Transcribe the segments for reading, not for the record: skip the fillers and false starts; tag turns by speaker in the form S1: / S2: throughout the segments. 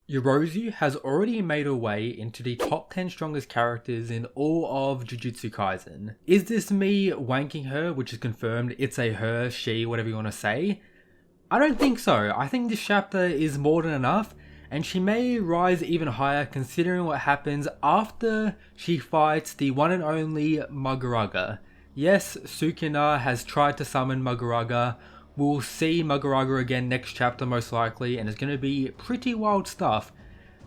S1: Yorozu has already made her way into the top 10 strongest characters in all of Jujutsu Kaisen. Is this me wanking her, which is confirmed, it's a her, she, whatever you want to say? I don't think so. I think this chapter is more than enough, and she may rise even higher considering what happens after she fights the one and only Mahoraga. Yes, Sukuna has tried to summon Mahoraga. We'll see Mahoraga again next chapter most likely, and it's going to be pretty wild stuff.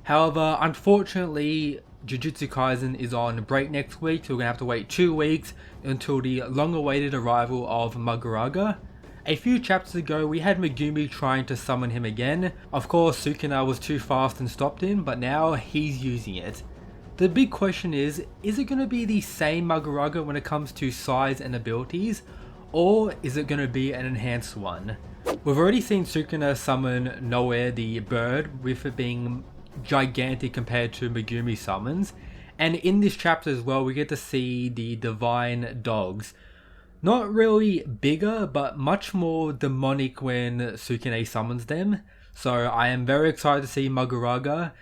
S1: However, unfortunately, Jujutsu Kaisen is on break next week, so we're going to have to wait 2 weeks until the long-awaited arrival of Mahoraga. A few chapters ago, we had Megumi trying to summon him again. Of course, Sukuna was too fast and stopped him, but now he's using it. The big question is it going to be the same Mahoraga when it comes to size and abilities? Or is it going to be an enhanced one? We've already seen Sukuna summon Noe the bird, with it being gigantic compared to Megumi summons. And in this chapter as well, we get to see the divine dogs. Not really bigger, but much more demonic when Sukuna summons them. So I am very excited to see Mahoraga.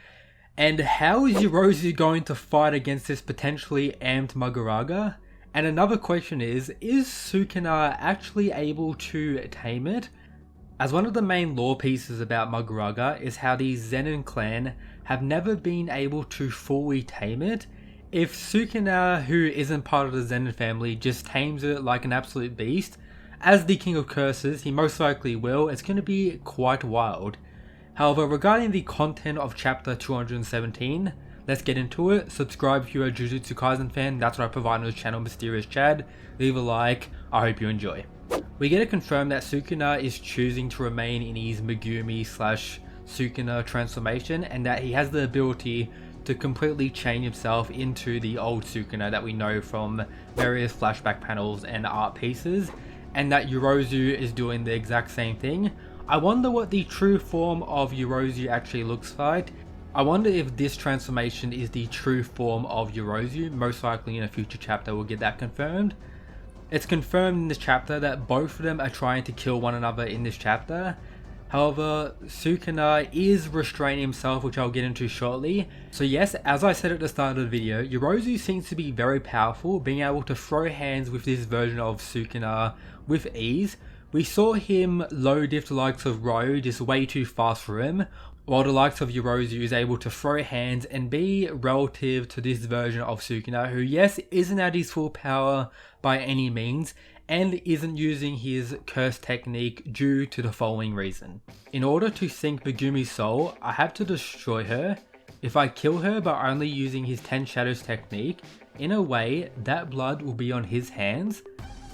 S1: And how is Yorozu going to fight against this potentially amped Mahoraga? And another question is Sukuna actually able to tame it? As one of the main lore pieces about Mahoraga is how the Zenin clan have never been able to fully tame it. If Sukuna, who isn't part of the Zenin family, just tames it like an absolute beast, as the King of Curses, he most likely will, it's going to be quite wild. However, regarding the content of chapter 217, let's get into it. Subscribe if you're a Jujutsu Kaisen fan, that's what I provide on this channel, Mysterious Chad. Leave a like, I hope you enjoy. We get it confirmed that Sukuna is choosing to remain in his Megumi / Sukuna transformation, and that he has the ability to completely change himself into the old Sukuna that we know from various flashback panels and art pieces, and that Yorozu is doing the exact same thing. I wonder what the true form of Yorozu actually looks like. I wonder if this transformation is the true form of Yorozu. Most likely in a future chapter we'll get that confirmed. It's confirmed in this chapter that both of them are trying to kill one another in this chapter. However, Sukuna is restraining himself, which I'll get into shortly. So yes, as I said at the start of the video, Yorozu seems to be very powerful, being able to throw hands with this version of Sukuna with ease. We saw him low diff the likes of Ryo, just way too fast for him, while the likes of Yorozu is able to throw hands and be relative to this version of Sukuna, who yes, isn't at his full power by any means, and isn't using his curse technique due to the following reason. In order to sink Megumi's soul, I have to destroy her. If I kill her by only using his 10 Shadows technique, in a way, that blood will be on his hands.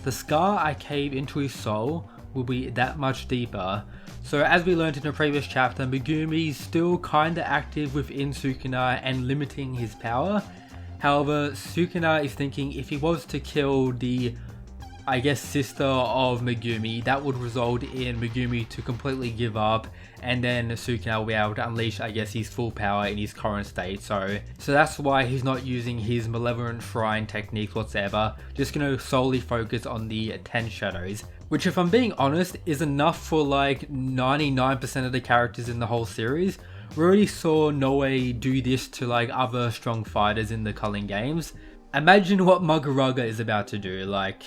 S1: The scar I cave into his soul will be that much deeper. So as we learned in the previous chapter, Megumi is still kinda active within Sukuna and limiting his power. However, Sukuna is thinking if he was to kill the, I guess, sister of Megumi, that would result in Megumi to completely give up, and then Sukuna will be able to unleash, I guess, his full power in his current state. So that's why he's not using his Malevolent Shrine techniques whatsoever, just gonna solely focus on the 10 Shadows. Which, if I'm being honest, is enough for like 99% of the characters in the whole series. We already saw Noe do this to like other strong fighters in the Culling games. Imagine what Mahoraga is about to do, like,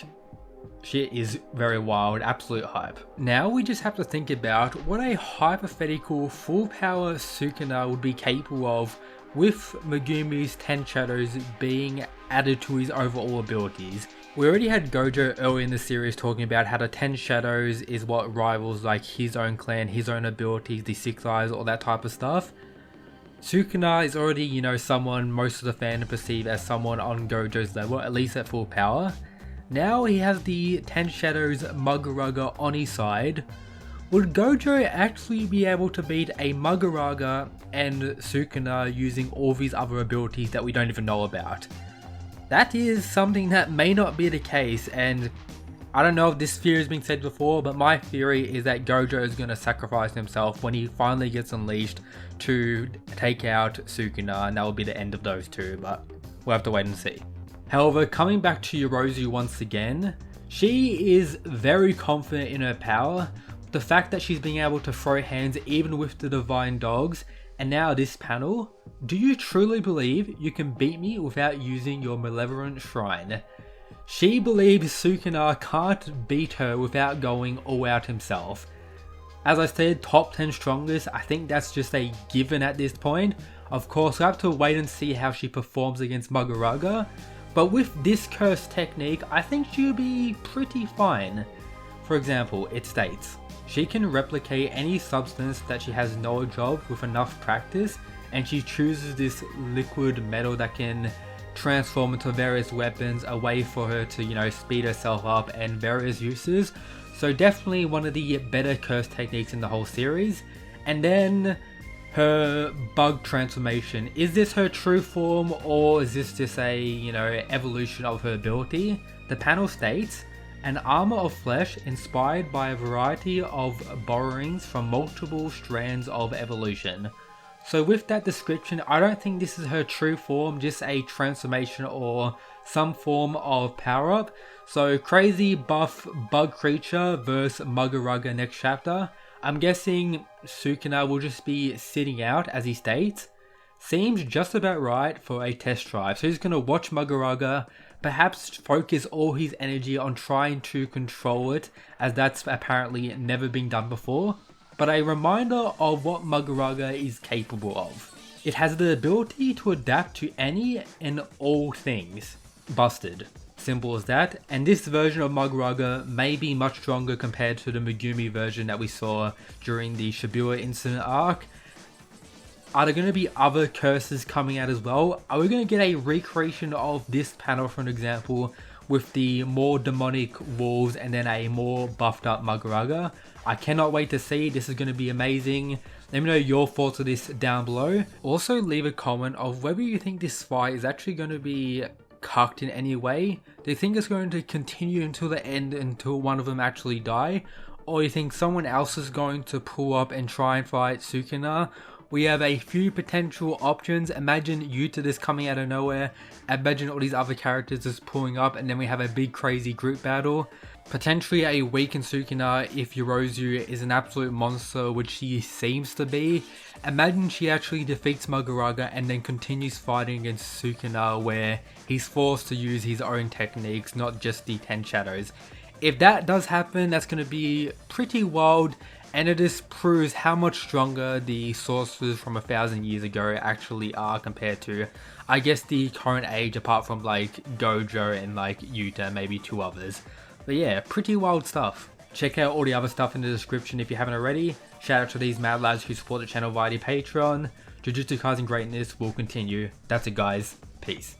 S1: shit is very wild, absolute hype. Now we just have to think about what a hypothetical full power Sukuna would be capable of with Megumi's 10 Shadows being added to his overall abilities. We already had Gojo early in the series talking about how the 10 Shadows is what rivals like his own clan, his own abilities, the 6 Eyes, all that type of stuff. Sukuna is already, you know, someone most of the fandom perceive as someone on Gojo's level, at least at full power. Now he has the 10 Shadows Mahoraga on his side. Would Gojo actually be able to beat a Mahoraga and Sukuna using all of his other abilities that we don't even know about? That is something that may not be the case, and I don't know if this theory has been said before, but my theory is that Gojo is going to sacrifice himself when he finally gets unleashed to take out Sukuna, and that will be the end of those two, but we'll have to wait and see. However, coming back to Yorozu once again, she is very confident in her power. The fact that she's being able to throw hands even with the divine dogs And now this panel. Do you truly believe you can beat me without using your malevolent shrine? She believes Sukuna can't beat her without going all out himself. As I said, top 10 strongest, I think that's just a given at this point. Of course, we'll have to wait and see how she performs against Mahoraga, but with this curse technique, I think she'll be pretty fine. For example, it states, she can replicate any substance that she has knowledge of with enough practice, and she chooses this liquid metal that can transform into various weapons, a way for her to, speed herself up and various uses. So definitely one of the better curse techniques in the whole series. And then her bug transformation. Is this her true form, or is this just a, evolution of her ability? The panel states, an armor of flesh inspired by a variety of borrowings from multiple strands of evolution. So with that description, I don't think this is her true form, just a transformation or some form of power up. So crazy buff bug creature versus Mahoraga next chapter. I'm guessing Sukuna will just be sitting out, as he states. Seems just about right for a test drive. So he's going to watch Mahoraga, perhaps focus all his energy on trying to control it, as that's apparently never been done before. But a reminder of what Mahoraga is capable of. It has the ability to adapt to any and all things. Busted. Simple as that. And this version of Mahoraga may be much stronger compared to the Megumi version that we saw during the Shibuya incident arc. Are there going to be other curses coming out as well? Are we going to get a recreation of this panel, for an example, with the more demonic wolves and then a more buffed up Mahoraga? I cannot wait to see. This is going to be amazing. Let me know your thoughts of this down below. Also leave a comment of whether you think this fight is actually going to be cucked in any way. Do you think it's going to continue until the end, until one of them actually die? Or you think someone else is going to pull up and try and fight Sukuna? We have a few potential options. Imagine Yuta this coming out of nowhere. Imagine all these other characters just pulling up, and then we have a big crazy group battle. Potentially a weakened Sukuna if Yorozu is an absolute monster, which she seems to be. Imagine she actually defeats Mahoraga and then continues fighting against Sukuna, where he's forced to use his own techniques, not just the 10 shadows. If that does happen, that's going to be pretty wild. And it just proves how much stronger the sorcerers from 1,000 years ago actually are compared to, I guess, the current age, apart from like Gojo and like Yuta, maybe two others. But yeah, pretty wild stuff. Check out all the other stuff in the description if you haven't already. Shout out to these mad lads who support the channel via the Patreon. Jujutsu Kaisen greatness will continue. That's it guys. Peace.